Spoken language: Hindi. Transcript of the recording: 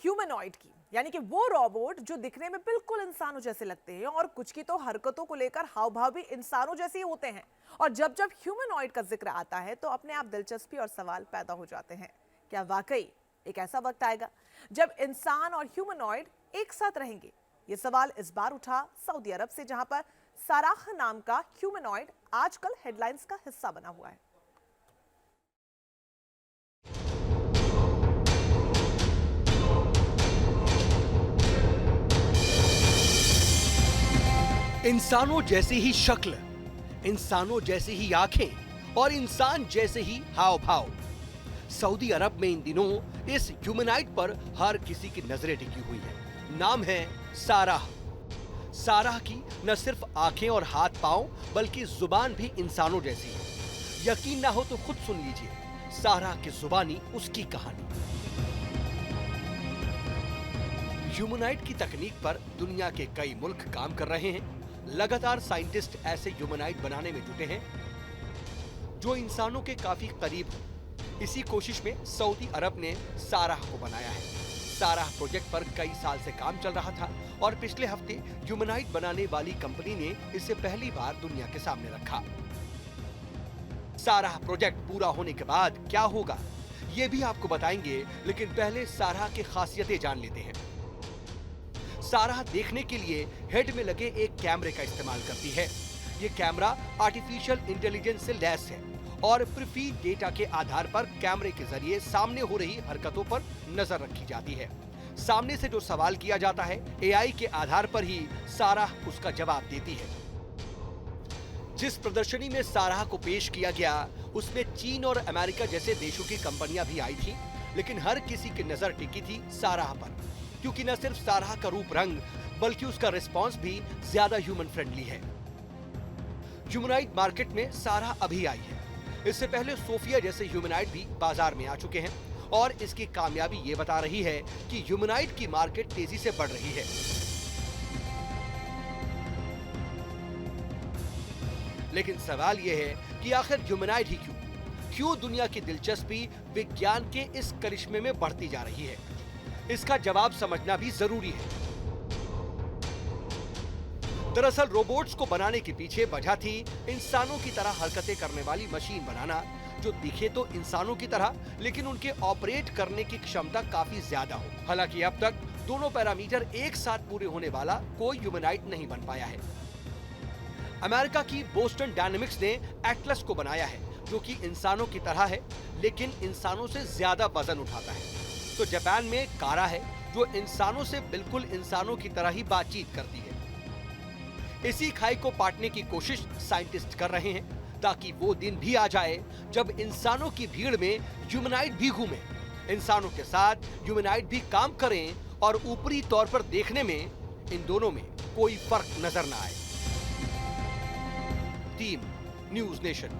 ह्यूमनॉइड की, यानी कि वो रोबोट जो दिखने में बिल्कुल इंसानों जैसे लगते हैं और कुछ की तो हरकतों को लेकर हाव भाव भी इंसानों जैसे ही होते हैं। और जब जब ह्यूमनॉइड का जिक्र आता है तो अपने आप दिलचस्पी और सवाल पैदा हो जाते हैं। क्या वाकई एक ऐसा वक्त आएगा जब इंसान और ह्यूमनॉइड एक साथ रहेंगे? ये सवाल इस बार उठा सऊदी अरब से, जहां पर साराह नाम का ह्यूमनॉइड आजकल हेडलाइंस का हिस्सा बना हुआ है। इंसानों जैसी ही शक्ल, इंसानों जैसी ही आंखें और इंसान जैसे ही हाव भाव। सऊदी अरब में इन दिनों इस ह्यूमनॉइड पर हर किसी की नजरें टिकी हुई है। नाम है साराह। साराह की न सिर्फ आंखें और हाथ पांव बल्कि जुबान भी इंसानों जैसी है। यकीन ना हो तो खुद सुन लीजिए साराह की जुबानी, उसकी कहानी। ह्यूमनॉइड की तकनीक पर दुनिया के कई मुल्क काम कर रहे हैं। लगातार साइंटिस्ट ऐसे ह्यूमनॉइड बनाने में जुटे हैं जो इंसानों के काफी करीब हो। इसी कोशिश में सऊदी अरब ने साराह को बनाया है। साराह प्रोजेक्ट पर कई साल से काम चल रहा था और पिछले हफ्ते ह्यूमनॉइड बनाने वाली कंपनी ने इसे पहली बार दुनिया के सामने रखा। साराह प्रोजेक्ट पूरा होने के बाद क्या होगा ये भी आपको बताएंगे, लेकिन पहले साराह की खासियतें जान लेते हैं। साराह देखने के लिए हेड में लगे एक कैमरे का इस्तेमाल करती है। ये कैमरा आर्टिफिशियल इंटेलिजेंस से लैस है और प्रीफीड डेटा के आधार पर कैमरे के जरिए सामने हो रही हरकतों पर नजर रखी जाती है। सामने से जो सवाल किया जाता है, एआई के आधार पर ही साराह उसका जवाब देती है। जिस प्रदर्शनी में साराह को पेश किया गया उसमें चीन और अमेरिका जैसे देशों की कंपनियां भी आई थी, लेकिन हर किसी की नजर टिकी थी साराह पर, क्योंकि न सिर्फ साराह का रूप रंग बल्कि उसका रिस्पांस भी ज्यादा ह्यूमन फ्रेंडली है। ह्यूमनॉइड मार्केट में साराह अभी आई है। इससे पहले सोफिया जैसे ह्यूमनॉइड भी बाजार में आ चुके हैं और इसकी कामयाबी ये बता रही है कि ह्यूमनॉइड की मार्केट तेजी से बढ़ रही है। लेकिन सवाल यह है कि आखिर ह्यूमनॉइड ही क्यों दुनिया की दिलचस्पी विज्ञान के इस करिश्मे में बढ़ती जा रही है? इसका जवाब समझना भी जरूरी है। दरअसल रोबोट्स को बनाने के पीछे वजह थी इंसानों की तरह हरकतें करने वाली मशीन बनाना, जो दिखे तो इंसानों की तरह लेकिन उनके ऑपरेट करने की क्षमता काफी ज्यादा हो। हालांकि अब तक दोनों पैरामीटर एक साथ पूरे होने वाला कोई ह्यूमनॉइड नहीं बन पाया है। अमेरिका की बोस्टन डायनेमिक्स ने एटलस को बनाया है, जो कि इंसानों की तरह है लेकिन इंसानों से ज्यादा वजन उठाता है। तो जापान में कारा है, जो इंसानों से बिल्कुल इंसानों की तरह ही बातचीत करती है। इसी खाई को पाटने की कोशिश साइंटिस्ट कर रहे हैं ताकि वो दिन भी आ जाए जब इंसानों की भीड़ में ह्यूमनॉइड भी घूमे, इंसानों के साथ ह्यूमनॉइड भी काम करें और ऊपरी तौर पर देखने में इन दोनों में कोई फर्क नजर न आए। Team news nation.